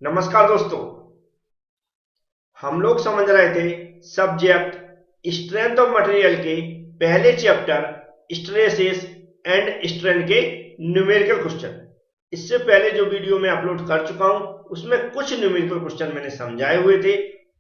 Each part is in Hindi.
नमस्कार दोस्तों। हम लोग समझ रहे थे सब्जेक्ट स्ट्रेंथ ऑफ मटेरियल के पहले चैप्टर स्ट्रेसेस एंड स्ट्रेन के न्यूमेरिकल क्वेश्चन। इससे पहले जो वीडियो मैं अपलोड कर चुका हूं उसमें कुछ न्यूमेरिकल क्वेश्चन मैंने समझाए हुए थे।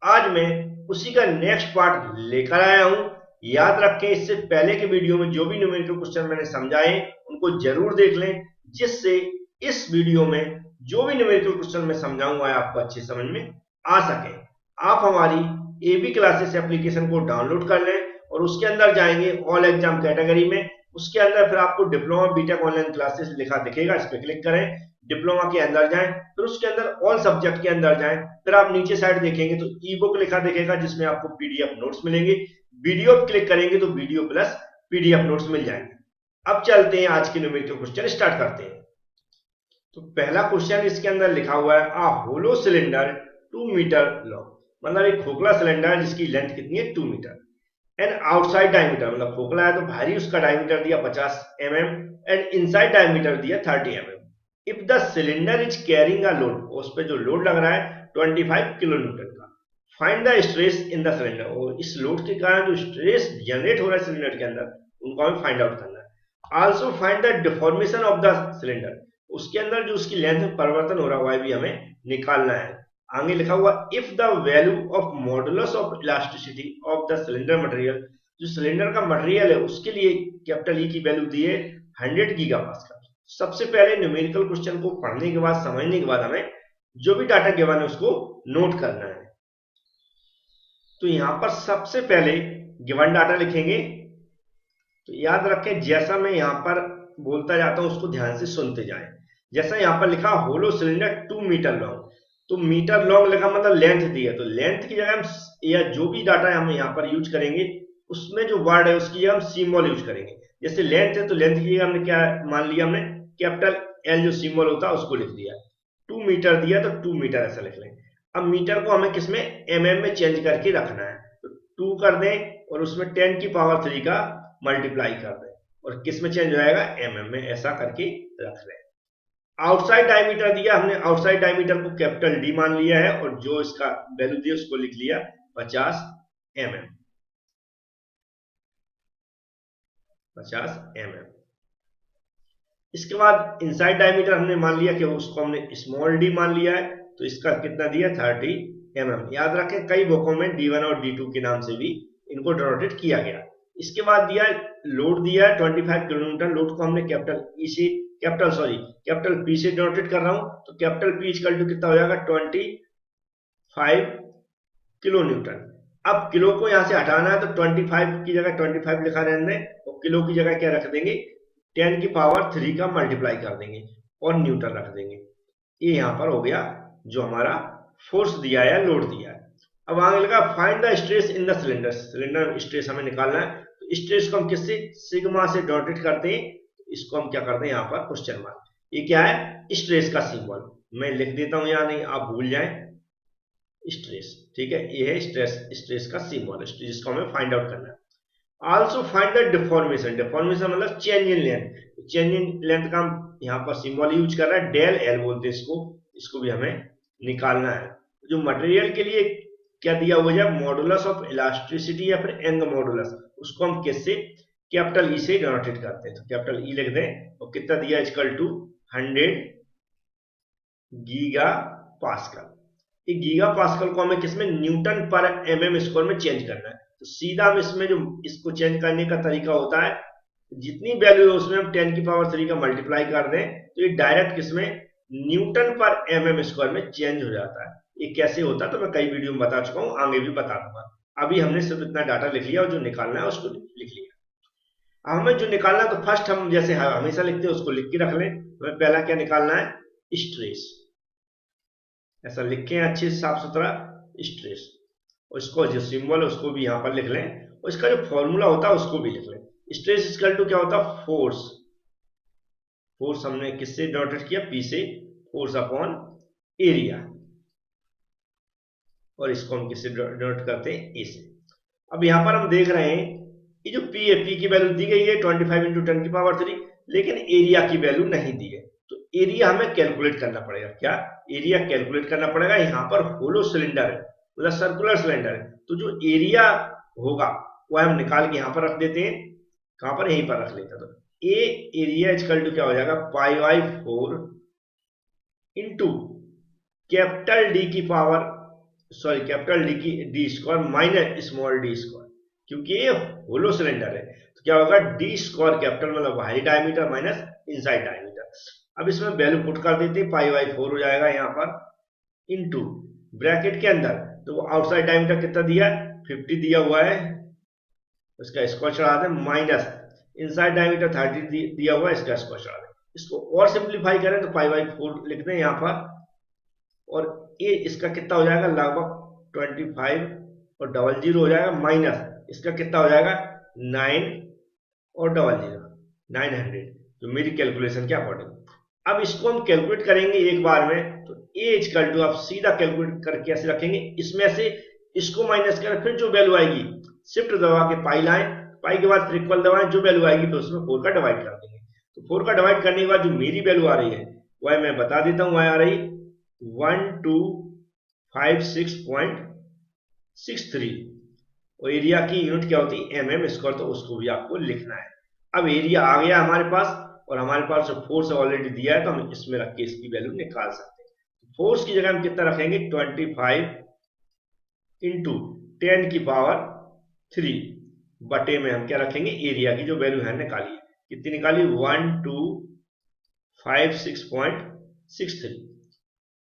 आज मैं उसी का नेक्स्ट पार्ट लेकर आया हूं। याद रखें, इससे पहले के वीडियो में जो भी न्यूमेरिकल क्वेश्चन मैंने समझाए उनको जरूर देख लें, जिससे इस वीडियो में जो भी न्यूमेरिकल क्वेश्चन मैं समझाऊंगा आपको अच्छे समझ में आ सके। आप हमारी एबी क्लासेस एप्लीकेशन को डाउनलोड कर लें और उसके अंदर जाएंगे ऑल एग्जाम कैटेगरी में। उसके अंदर फिर आपको डिप्लोमा बीटेक ऑनलाइन क्लासेस लिखा दिखेगा, इस पर क्लिक करें। डिप्लोमा के अंदर जाएं, फिर उसके अंदर ऑल सब्जेक्ट के अंदर जाएं, फिर आप नीचे साइड देखेंगे तो ई बुक लिखा दिखेगा जिसमें आपको पीडीएफ नोट्स मिलेंगे। वीडियो क्लिक करेंगे तो वीडियो प्लस पीडीएफ नोट्स मिल जाएंगे। अब चलते हैं, आज के न्यूमेरिकल क्वेश्चन स्टार्ट करते हैं। तो पहला क्वेश्चन इसके अंदर लिखा हुआ है आ होलो सिलेंडर 2 मीटर लॉन्ग, मतलब एक खोखला सिलेंडर जिसकी लेंथ कितनी है 2 मीटर। एंड आउटसाइड डायमीटर, मतलब खोखला है तो बाहरी उसका डायमीटर दिया 50 mm एंड इनसाइड डायमीटर दिया 30 mm। If the cylinder is carrying a load, उस पे जो लोड लग रहा है 25 किलो न्यूटन का। Find the stress in the cylinder, और इस लोड के कारण जो स्ट्रेस जनरेट हो रहा है सिलेंडर के अंदर उनको हमें फाइंड आउट करना है। Also find the deformation of the cylinder, उसके अंदर जो उसकी लेंथ में परिवर्तन हो रहा है भी हमें निकालना है। आगे लिखा हुआ if the value of modulus of elasticity of the cylinder material, जो सिलेंडर का मटेरियल है उसके लिए कैपिटल ई की वैल्यू दी है 100 गीगा पास्कल। सबसे पहले न्यूमेरिकल क्वेश्चन को पढ़ने के बाद समझने के बाद हमें जो भी डाटा गिवन है उसको नोट करना है। तो यहां पर सबसे पहले गिवन डाटा लिखेंगे। तो याद रखें, जैसा मैं यहां पर बोलता जाता हूं उसको ध्यान से सुनते जाएं। जैसा यहां पर लिखा होलो सिलेंडर 2 मीटर लॉन्ग, तो मीटर लॉन्ग लिखा मतलब लेंथ दी है, तो लेंथ की जगह हम या जो भी डाटा हम यहां पर यूज करेंगे उसमें जो वर्ड है उसकी जगह हम सिंबल यूज करेंगे। जैसे लेंथ है तो लेंथ की जगह हमने क्या मान लिया, हमने कैपिटल एल जो सिंबल होता है उसको लिख दिया। 2 मीटर दिया तो 2 मीटर ऐसा लिख लें। अब मीटर को हमें किसमें एमएम में चेंज करके रखना है, तो 2 कर दें और उसमें 10 की पावर 3 का मल्टीप्लाई कर दें और किस में चेंज हो जाएगा एमएम में, ऐसा करके रख लें। आउटसाइड डायमीटर दिया हमने, आउटसाइड डायमीटर को कैपिटल डी मान लिया है और जो इसका वैल्यू दिया उसको लिख लिया 50 mm। 50 mm। इसके बाद इनसाइड डायमीटर हमने मान लिया कि उसको हमने स्मॉल डी मान लिया है, तो इसका कितना दिया 30 mm। याद रखें कई बुकों में D1 और D2 के नाम से भी इनको डिनोटेड किया गया। इसके बाद दिया लोड दिया 25 किलोमीटर, लोड को हमने कैपिटल ई से कैपिटल पी से डिनोटेड कर रहा हूं, तो कैपिटल पी इक्वल टू कितना हो जाएगा 25 किलो न्यूटन। अब किलो को यहां से हटाना है तो 25 की जगह 25 लिखा रहने दें और किलो की जगह क्या रख देंगे 10 की पावर 3 का मल्टीप्लाई कर देंगे और न्यूटन रख देंगे। ये यहां पर हो गया जो हमारा फोर्स दिया है, लोड दिया है। अब आगे लगा find the stress in the cylinder, cylinder stress हमें निकालना है। तो स्ट्रेस को हम किससे सिग्मा से डिनोटेड करते हैं, इसको हम क्या करते हैं यहाँ पर क्वेश्चन मार्क। ये क्या है स्ट्रेस का सिंबल, मैं लिख देता हूं यहाँ, नहीं आप भूल जाएं स्ट्रेस, ठीक है। ये है स्ट्रेस का सिंबल जिसको हमें फाइंड आउट करना है। Also find the deformation, deformation मतलब change in length, change in length का हम यहाँ पर सिंबल यूज कर रहा है डेल एल बोलते हैं इसको, इसको भी हमें निकालना है। जो मटेरियल के लिए क्या दिया हुआ है मॉडुलस ऑफ इलास्टिसिटी या फिर एंग मॉडुलस, उसको हम किससे कैपिटल ई से डिनोटेड करते हैं, तो कैपिटल ई लिख दें और कितना दिया इक्वल टू 100 गीगा पास्कल। ये गीगा पास्कल को हमें किसमें न्यूटन पर एमएम स्क्वायर में चेंज करना है। तो सीधा हम इसमें जो इसको चेंज करने का तरीका होता है जितनी वैल्यू है उसमें हम 10 की पावर 3 का मल्टीप्लाई कर दें तो ये डायरेक्ट किसमें न्यूटन पर एमएम स्क्वायर में चेंज हो जाता है। ये कैसे होता है तो मैं कई वीडियो में बता चुका हूं, आगे भी बता दूंगा। अभी हमने सिर्फ इतना डाटा लिख लिया और जो निकालना है उसको लिख लिया। अब हमें जो निकालना है तो फर्स्ट हम जैसे हमेशा लिखते हैं उसको लिख के रख लें। हमें पहला क्या निकालना है स्ट्रेस, ऐसा लिखें अच्छे से साफ सुथरा स्ट्रेस, और इसको जो सिंबल है उसको भी यहां पर लिख लें और इसका जो फॉर्मूला होता है उसको भी लिख लें। स्ट्रेस इक्वल टू क्या होता है फोर्स, फोर्स हमने किससे डिनोटेड किया पी से, फोर्स अपॉन एरिया, और इसको हम किससे डिनोट करते हैं ए से। अब यहां पर हम देख रहे हैं ये जो पी है, पी की वैल्यू दी गई है 25 इंटू 10 की पावर 3, लेकिन एरिया की वैल्यू नहीं दी है। तो एरिया हमें कैलकुलेट करना पड़ेगा। क्या एरिया कैलकुलेट करना पड़ेगा। यहाँ पर होलो सिलेंडर है, मतलब सर्कुलर सिलेंडर है, तो जो एरिया होगा वो हम निकाल के यहाँ पर रख देते हैं। कहाँ पर, यहीं पर रख लेते हैं। तो ए एरिया इक्वल टू क्या हो जाएगा, pi by 4 into capital D की पावर, सॉरी कैपिटल डी की D square minus small D square, क्योंकि ये होलो सिलेंडर है तो क्या होगा, डी स्क्वायर कैपिटल मतलब बाहरी डायमीटर माइनस इनसाइड डायमीटर। अब इसमें वैल्यू पुट कर देते हैं, पाई बाई 4 हो जाएगा यहाँ पर, इंटू ब्रैकेट के अंदर तो आउटसाइड डायमीटर कितना दिया है, 50 दिया हुआ है, उसका स्क्वायर चढ़ा दें, माइनस इनसाइड डायमीटर 30 दिया हुआ है, इसका स्क्वायर चढ़ा दें। इसको और सिंप्लीफाई करें तो पाई बाई 4 लिख दें यहाँ पर, और ये इसका कितना हो जाएगा, लगभग 25 और 00 हो जाएगा, माइनस इसका कितना हो जाएगा 9 और 00 900, तो मेरी कैलकुलेशन के अकॉर्डिंग। अब इसको हम कैलकुलेट करेंगे एक बार में, तो ए इक्वल टू आप सीधा कैलकुलेट करके ऐसे रखेंगे, इसमें से इसको माइनस करें, फिर जो वैल्यू आएगी शिफ्ट दबा के पाई लाएं, पाई के बाद ट्रिपल दबाएं, जो वैल्यू आएगी तो उसमें 4 का डिवाइड कर देंगे। तो 4 का डिवाइड करने के बाद जो मेरी वैल्यू आ रही है वह मैं बता देता हूं, वह आ रही 1256.63, और एरिया की यूनिट क्या होती है, mm स्क्वायर, तो उसको भी आपको लिखना है। अब एरिया आ गया हमारे पास, और हमारे पास जो फोर्स ऑलरेडी दिया है तो हम इसमें रख के इसकी वैल्यू निकाल सकते हैं। फोर्स की जगह हम कितना रखेंगे, 25 इंटू 10 की पावर 3 बटे में हम क्या रखेंगे, एरिया की जो वैल्यू है निकाली, कितनी निकाली, 1256.63।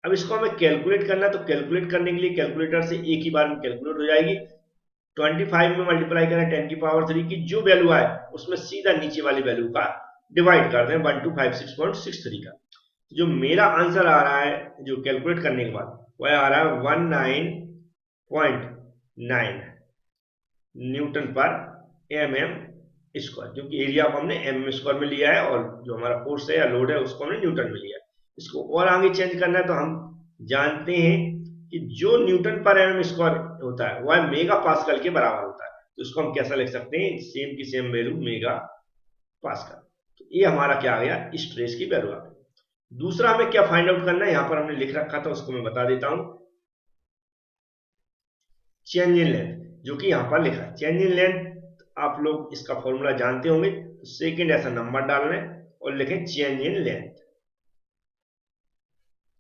अब इसको हमें कैलकुलेट करना है, तो कैलकुलेट करने के लिए कैलकुलेटर से एक ही बार में कैलकुलेट हो जाएगी। 25 में मल्टीप्लाई करें 10 की पावर 3 की, जो वैल्यू आए उसमें सीधा नीचे वाली वैल्यू का डिवाइड कर दें 1256.63 का। जो मेरा आंसर आ रहा है जो कैलकुलेट करने के बाद, वह आ रहा है 19.9 न्यूटन पर mm स्क्वायर, क्योंकि एरिया को हमने mm स्क्वायर में लिया है और जो हमारा फोर्स है या लोड है उसको हमने न्यूटन में लिया है। इसको और आगे चेंज करना है तो हम जानते हैं कि जो न्यूटन पर mm स्क्वायर होता है वह मेगा पास्कल के बराबर होता है, तो इसको हम कैसा लिख सकते हैं, सेम की सेम वैल्यू मेगा पास्कल। तो ये हमारा क्या आ गया, स्ट्रेस की वैल्यू आ गई। दूसरा हमें क्या फाइंड आउट करना है, यहां पर हमने लिख रखा था उसको मैं बता देता हूं, चेंज इन लेंथ, जो कि यहां पर लिखा है चेंज इन लेंथ। आप लोग इसका फॉर्मूला जानते होंगे, तो सेकंड ऐसा नंबर डालना है और लिखें change in length.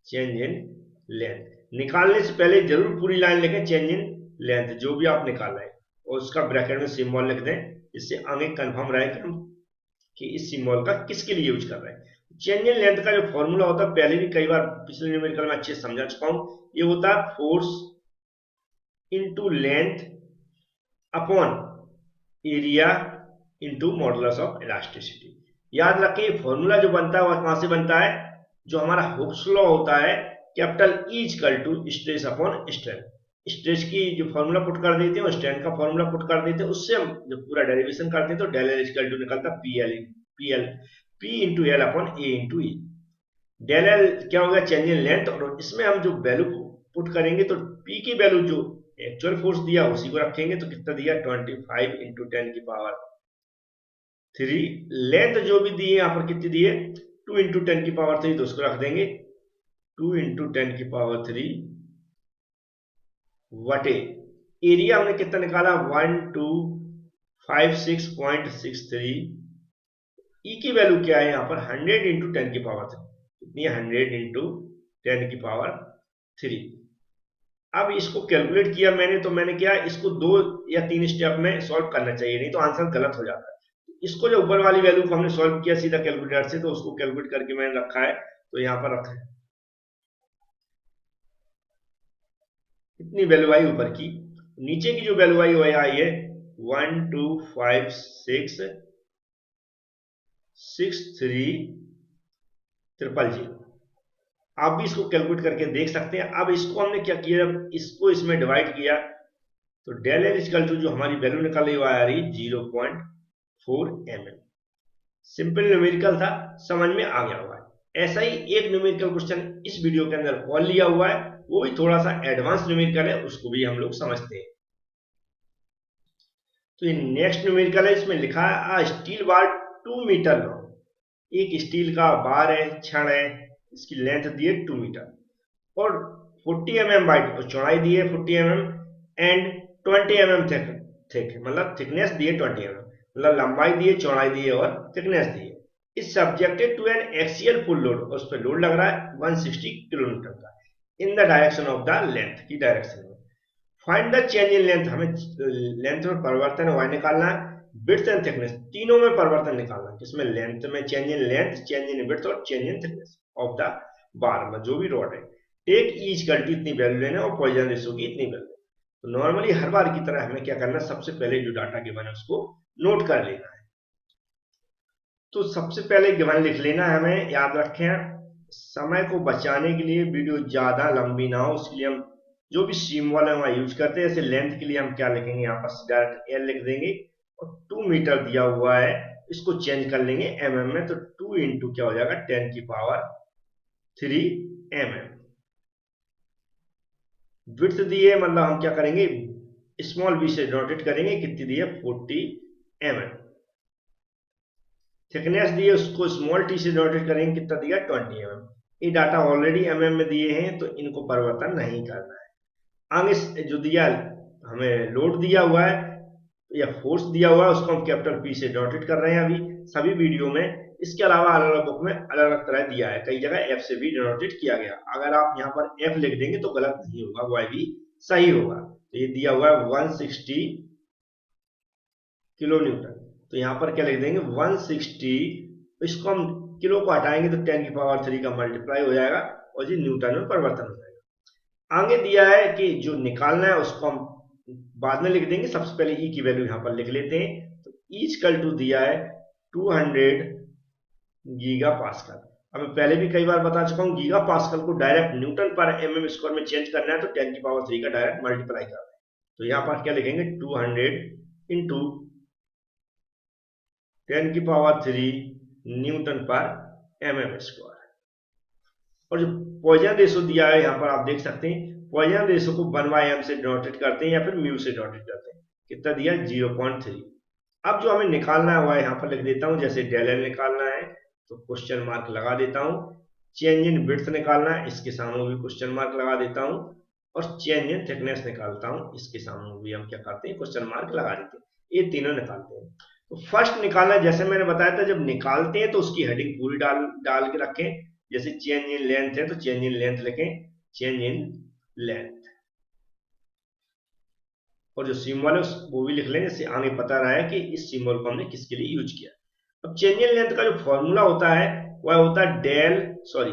Change in length निकालने से पहले जरूर पूरी लाइन लिखें, चेंज इन लेंथ जो भी आप निकाल रहे हैं, और उसका ब्रैकेट में सिंबल लिख दें, इससे आगे कंफर्म रहे कि हम कि इस सिंबल का किसके लिए यूज कर रहे हैं। चेंज इन लेंथ का जो फॉर्मूला होता है, पहले भी कई बार पिछले न्यूमेरिकल में अच्छे समझा चुका हूं, ये होता है force into length upon area into modulus of elasticity. याद रखें फॉर्मूला जो बनता है वह कहां से बनता है, जो हमारा हुक्स लॉ होता है, capital E equal to stress upon strain. Stress की जो फॉर्मूला पुट कर देते हैं और स्ट्रेन का फॉर्मूला पुट कर देते हैं, उससे हम जब पूरा डेरिवेशन करते हैं तो डेल एल इक्वल टू निकलता है P इंटू एल अपॉन ए इंटू ई। डेल एल क्या होगा, चेंज इन लेंथ, और इसमें हम जो वैल्यू पुट करेंगे तो P की वैल्यू जो एक्चुअल फोर्स दिया उसी को रखेंगे, तो कितना दिया 25 इंटू 10 की पावर 3, लेंथ जो भी दी है यहाँ पर कितनी दी है 2 इंटू 10 की पावर 3, तो उसको रख देंगे 2 इंटू 10 की पावर 3 वटे एरिया हमने कितना निकाला 1256.63। ई की वैल्यू क्या है यहाँ पर 100 इंटू 10 की पावर 3, कितनी है 100 इंटू 10 की पावर 3। अब इसको कैलकुलेट किया मैंने, तो मैंने क्या इसको 2 या 3 स्टेप में सॉल्व करना चाहिए, नहीं तो आंसर गलत हो जाता है। इसको जो ऊपर वाली वैल्यू को हमने सॉल्व किया सीधा कैलकुलेटर से, तो उसको कैलकुलेट करके मैंने रखा है, तो यहाँ पर रखा है कितनी वैल्यू आई ऊपर की, नीचे की जो वैल्यू आई वह आई है 1256.6300। आप भी इसको कैलकुलेट करके देख सकते हैं। अब इसको हमने क्या किया, इसको इसमें डिवाइड किया, तो डेल एल इक्वल टू जो हमारी वैल्यू निकाली हुआ आ रही 0.4 mm। सिंपल न्यूमेरिकल था, समझ में आ गया हुआ है। ऐसा ही एक न्यूमेरिकल क्वेश्चन इस वीडियो के अंदर और लिया हुआ है, वो भी थोड़ा सा एडवांस न्यूमेरिकल है, उसको भी हम लोग समझते हैं। तो ये नेक्स्ट न्यूमेरिकल है, इसमें लिखा है स्टील बार 2 मीटर लॉन्ग एक स्टील का बार है, छड़ है, इसकी लेंथ दी है 2 मीटर और 40 mm वाइड और चौड़ाई दी है 40 mm एंड 20 mm थिक मतलब थिकनेस दी है 20 mm, मतलब लंबाई दी है, चौड़ाई दी है और थिकनेस दी है। इस subjected to an axial full load, उस पर लोड लग रहा है 160 किलोमीटर का in the direction of the length की डायरेक्शन में। Find the change in length, हमें लेंथ में परिवर्तन है निकालना है, विड्थ एंड थिकनेस तीनों में परिवर्तन निकालना है, किसमें लेंथ में change in length, change in width और change in thickness of the bar में जो भी रॉड है। टेक ईच गलती इतनी वैल्यू लेना और पॉइजन रेशियो की इतनी वैल्यू। तो नॉर्मली हर बार की तरह हमें क्या करना है, सबसे पहले जो डाटा गिवन है उसको नोट कर लेना है। तो सबसे पहले गिवन लिख लेना है, हमें याद रखें समय को बचाने के लिए वीडियो ज्यादा लंबी ना हो, इसलिए हम जो भी सिंबल है वहां यूज करते हैं। जैसे लेंथ के लिए हम क्या लिखेंगे, यहाँ पर डायरेक्ट एल लिख देंगे और 2 मीटर दिया हुआ है, इसको चेंज कर लेंगे mm में, तो 2 इंटू क्या हो जाएगा 10 की पावर 3 mm। विड्थ दी है, मतलब हम क्या करेंगे स्मॉल बी से डॉटेड करेंगे, कितनी दी है 40 mm। थिकनेस दी है, उसको स्मॉल टी से डॉटेड करेंगे, कितना दिया 20 mm। ये डाटा ऑलरेडी mm में दिए हैं तो इनको परिवर्तन नहीं करना है। आगे जो दिया हमें लोड दिया हुआ है या फोर्स दिया हुआ है उसको हम कैपिटल पी से डॉटेड कर रहे हैं अभी सभी वीडियो में। इसके अलावा अलग अलग बुक में अलग अलग तरह दिया है, कई जगह एफ से भी डोनेटेड किया गया। अगर आप यहाँ पर एफ लिख देंगे तो गलत नहीं होगा, वो भी सही होगा। तो ये दिया हुआ है 160 किलो न्यूटन, तो यहाँ पर क्या लिख देंगे 160, इसको हम किलो को हटाएंगे तो 10 की पावर 3 का मल्टीप्लाई हो जाएगा और ये न्यूटन में परिवर्तन हो जाएगा। आगे दिया है कि जो निकालना है उसको हम बाद में लिख देंगे, सबसे पहले ई की वैल्यू यहाँ पर लिख लेते हैं। तो ईच टू दिया है 200 गीगा पास्कल। अब मैं पहले भी कई बार बता चुका हूँ, गीगा पास्कल को डायरेक्ट न्यूटन पर mm स्क्वायर में चेंज करना है तो 10 की पावर 3 का डायरेक्ट मल्टीप्लाई करना है। तो यहाँ पर क्या लिखेंगे 200 इंटू 10 की पावर 3 न्यूटन पर mm स्क्वायर। और जो पॉइजन रेशो दिया है यहाँ पर आप देख सकते हैं, पॉइजन रेशो को 1/m से डॉटेड करते हैं या फिर म्यू से डॉटेड करते हैं। कितना दिया 0.3। अब जो हमें निकालना है वह यहाँ पर लिख देता हूँ, जैसे डेल एल निकालना है तो क्वेश्चन मार्क लगा देता हूँ। चेंज इन विड्थ निकालना है, इसके सामने भी क्वेश्चन मार्क लगा देता हूँ। और चेंज इन थिकनेस निकालता हूँ, इसके सामने भी हम क्या करते हैं क्वेश्चन मार्क लगा देते हैं। ये तीनों निकालते हैं। तो फर्स्ट निकालना, जैसे मैंने बताया था, जब निकालते हैं तो उसकी हेडिंग पूरी डाल के रखें। जैसे चेंज इन लेंथ है तो चेंज इन लेंथ लिखें, चेंज इन लेंथ। और जो सिंबल है वो भी लिख लें, जैसे आगे पता रहा है कि इस सिंबल को हमने किसके लिए यूज किया। अब चेंज इन लेंथ का जो फॉर्मूला होता है वह होता है डेल, सॉरी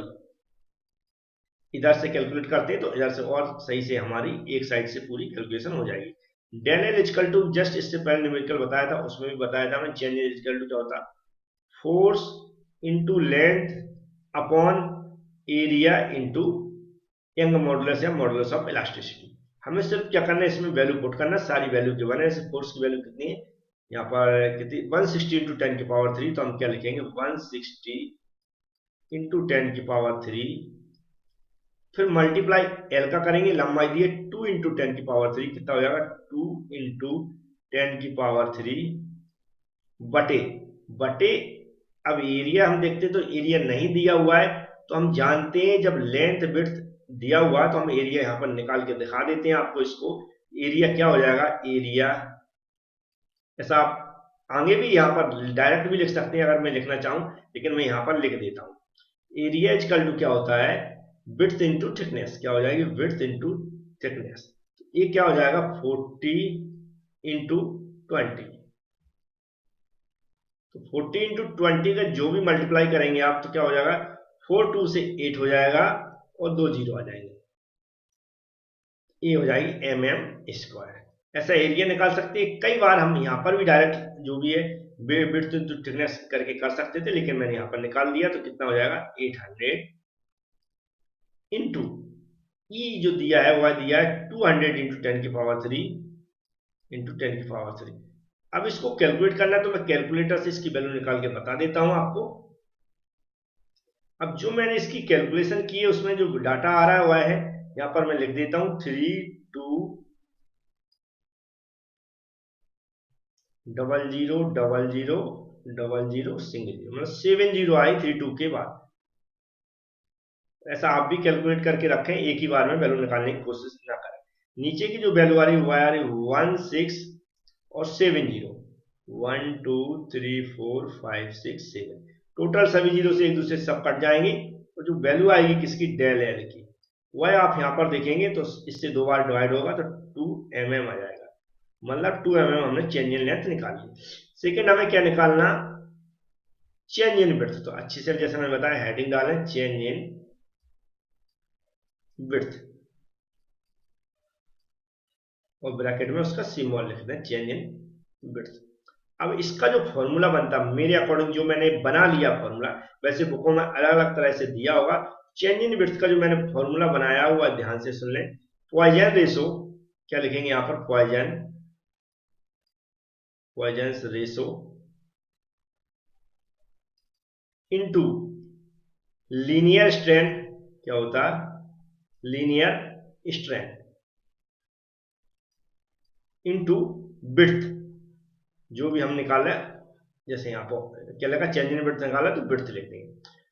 इधर से कैलकुलेट करते हैं तो इधर से और सही से हमारी एक साइड से पूरी कैलकुलेशन हो जाएगी। Del L equal to, just इससे पहले न्यूमेरिकल बताया था, उसमें भी बताया था मैं, चेंज इन इक्वल टू क्या होता है force into length upon area into young modulus या मॉडुलस ऑफ इलास्टिसिटी। हमें सिर्फ क्या करना है, इसमें वैल्यू पुट करना, सारी वैल्यू के बने। फोर्स की वैल्यू कितनी है यहाँ पर, कितनी 160 इंटू 10 की पावर 3, तो हम क्या लिखेंगे 160 इंटू 10 की पावर 3, फिर मल्टीप्लाई एल का करेंगे, लंबाई दी है 2 इंटू 10 की पावर 3, कितना हो जाएगा 2 इंटू 10 की पावर 3 बटे बटे। अब एरिया हम देखते तो एरिया नहीं दिया हुआ है, तो हम जानते हैं जब लेंथ विड्थ दिया हुआ है तो हम एरिया यहाँ पर निकाल के दिखा देते हैं आपको। इसको एरिया क्या हो जाएगा, एरिया ऐसा आप आगे भी यहाँ पर डायरेक्ट भी लिख सकते हैं अगर मैं लिखना चाहूं, लेकिन मैं यहाँ पर लिख देता हूँ। एरिया इक्वल टू क्या होता है विड्थ इंटू थिकनेस, क्या हो जाएगी विड्थ इंटू थिकनेस। ये क्या हो जाएगा 40 इंटू 20। तो 40 इंटू 20 का जो भी मल्टीप्लाई करेंगे आप तो क्या हो जाएगा 4 2 से 8 हो जाएगा और 2 जीरो आ जाएंगे, ये हो जाएगी mm स्क्वायर। ऐसा एरिया निकाल सकते हैं। कई बार हम यहाँ पर भी डायरेक्ट जो भी है विड्थ इंटू थिकनेस करके कर सकते थे, लेकिन मैंने यहाँ पर निकाल दिया। तो कितना हो जाएगा 800 इंटू ई जो दिया है वह दिया है 200 इंटू 10 की पावर 3 इंटू 10 की पावर 3। अब इसको कैलकुलेट करना है तो मैं कैलकुलेटर से इसकी वैल्यू निकाल के बता देता हूं आपको। अब जो मैंने इसकी कैलकुलेशन की है उसमें जो डाटा आ रहा है वह है, यहां पर मैं लिख देता हूं 320000 00 सिंगल जीरो, मतलब 7 जीरो आई 32 के बाद। ऐसा आप भी कैलकुलेट करके रखें, एक ही बार में वैल्यू निकालने की कोशिश ना करें। नीचे की जो वैल्यू आ रही है वो आ रही 16 और 7 जीरो, 1 2 3 4 5 6 7, टोटल सभी जीरो से एक दूसरे से सब कट जाएंगे, तो जो वैल्यू आएगी किसकी, डेल एल की, वह आप यहाँ पर देखेंगे तो इससे 2 बार डिवाइड होगा तो 2 mm आ जाएगा, मतलब 2 mm हमने चेंज इन लेंथ निकाली। सेकेंड हमें क्या निकालना, चेंज इन विड्थ। तो अच्छी से जैसे मैंने बताया हेडिंग डालें चेंज इन विड्थ और ब्रैकेट में उसका सिंबल लिख दें चेंज इन विड्थ। अब इसका जो फॉर्मूला बनता है मेरे अकॉर्डिंग जो मैंने बना लिया फॉर्मूला, वैसे बुकों में अलग अलग तरह से दिया होगा। चेंज इन विड्थ का जो मैंने फॉर्मूला बनाया हुआ ध्यान से सुन लें, पॉइजन रेशो, क्या लिखेंगे यहाँ पर, Poisson ratio into linear strength, क्या होता है, लीनियर स्ट्रेंथ इनटू विड्थ, जो भी हम निकाला, जैसे यहाँ पर क्या लगा चेंज इन विड्थ निकाला तो विड्थ लिख देंगे।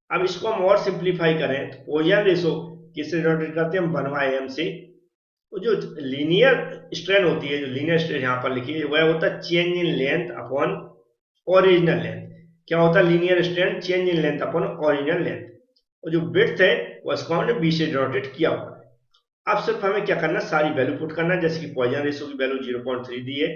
अब इसको हम और सिंप्लीफाई करें तो पॉइजन रेशो किससे डिनोट करते हैं हम, 1/m से। तो जो लीनियर स्ट्रेन होती है, जो लीनियर स्ट्रेन यहाँ पर लिखी है, वह होता है change in length upon original length. क्या होता है linear strain, change in length upon original length, और जो विड्थ है वो इसको हमने b से डिनोटेट किया हुआ है। अब सिर्फ हमें क्या करना, सारी वैल्यू पुट करना, जैसे कि पॉइजन रेशो की वैल्यू 0.3 दी है,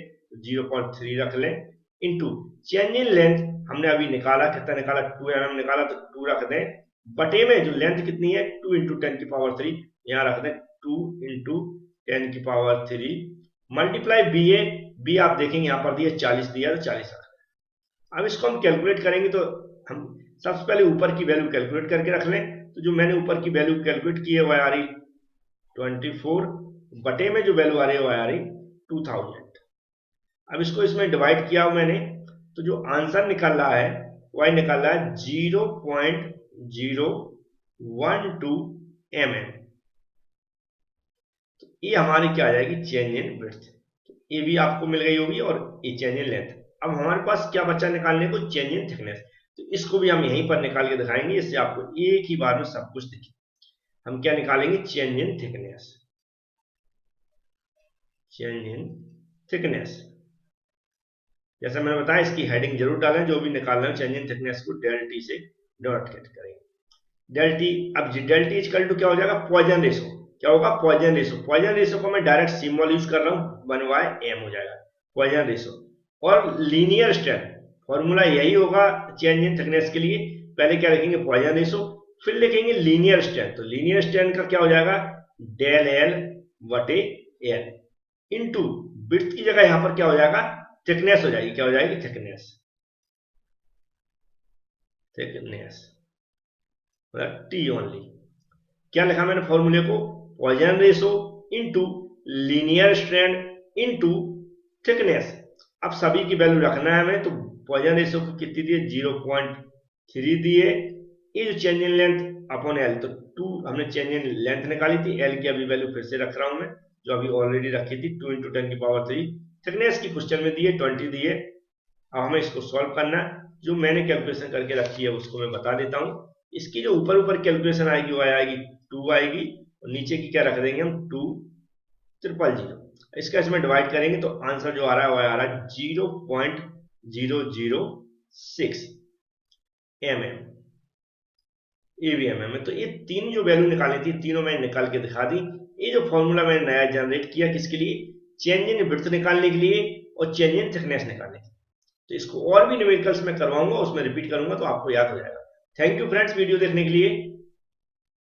0.3 रख लें, इनटू चेंज इन लेंथ हमने अभी निकाला, कितना निकाला, 2 mm निकाला तो 2 रख दें, बटे में जो लेंथ कितनी है 2 × 10⁻3, यहाँ रख दें 2 × 10⁻3 मल्टीप्लाई बी है, बी आप देखेंगे यहाँ पर दिया 40 दिया तो 40 रख दें। अब इसको हम कैलकुलेट करेंगे तो हम सबसे पहले ऊपर की वैल्यू कैलकुलेट करके रख लें। तो जो मैंने ऊपर की वैल्यू कैलकुलेट की है वह आ रही 24, बटे में जो वैल्यू आ रही है वह आ रही 2000। अब इसको इसमें डिवाइड किया मैंने, तो जो आंसर निकल रहा है वह निकल रहा है 0.012 mm। तो ये हमारी क्या आ जाएगी, चेंज इन विड्थ। तो ये भी आपको मिल गई होगी और ये चेंज इन लेंथ। अब हमारे पास क्या बचा निकालने को, चेंज इन थिकनेस। तो इसको भी हम यहीं पर निकाल के दिखाएंगे, इससे आपको एक ही बार में सब कुछ दिखे। हम क्या निकालेंगे, change in thickness, change in thickness. जैसा मैंने बताया इसकी हेडिंग जरूर डालें, जो भी निकालना है चेंज इन थिकनेस को डेल टी से डॉट करेंगे, डेल टी। अब डेल टी इक्वल टू क्या हो जाएगा, पॉइजन रेशो, क्या होगा, पॉइजन रेशो। पॉइजन रेशो को मैं डायरेक्ट सिंबल यूज कर रहा हूं, 1/m हो जाएगा पॉइजन रेशो। और लीनियर स्ट्रेंथ फॉर्मूला यही होगा चेंज इन थिकनेस के लिए, पहले क्या लिखेंगे, पॉइजन रेशो, फिर लिखेंगे लीनियर स्ट्रेंथ। तो लीनियर स्ट्रेंथ का क्या हो जाएगा, डेल एल बटे एल, इनटू विड्थ की जगह यहां पर क्या हो जाएगा, थिकनेस हो जाएगी, क्या हो जाएगी, थिकनेस, थिकनेस मतलब टी ओनली। क्या लिखा मैंने फॉर्मूले को, Poisson ratio into linear strength into thickness. अब सभी की वैल्यू रखना है हमें, तो पॉइजन रेशो को कितनी दी है, 0.3 दी है। ये जो change in length upon L, तो 2 हमने चेंज इन लेंथ निकाली थी, एल की अभी वैल्यू फिर से रख रहा हूं मैं, जो अभी ऑलरेडी रखी थी, 2 × 10⁻3। थिकनेस की क्वेश्चन में दी है 20 दी है। अब हमें इसको सॉल्व करना है, जो मैंने कैलकुलेशन करके रखी है उसको मैं बता देता हूं। इसकी जो ऊपर ऊपर कैलकुलेशन आएगी वो आएगी 2 आएगी, और नीचे की क्या रख देंगे हम, 2,000। इसका इसमें डिवाइड करेंगे तो आंसर जो आ रहा है वह आ रहा है 0.006 mm, ये भी mm है। तो ये तीन जो वैल्यू निकाली थी तीनों मैंने निकाल के दिखा दी। ये जो फॉर्मूला मैंने नया जनरेट किया किसके लिए, चेंज इन विड्थ निकालने के लिए और चेंज इन थिकनेस निकालने के लिए। तो इसको और भी न्यूमेरिकल्स में करवाऊंगा, उसमें रिपीट करूंगा तो आपको याद हो जाएगा। थैंक यू फ्रेंड्स वीडियो देखने के लिए।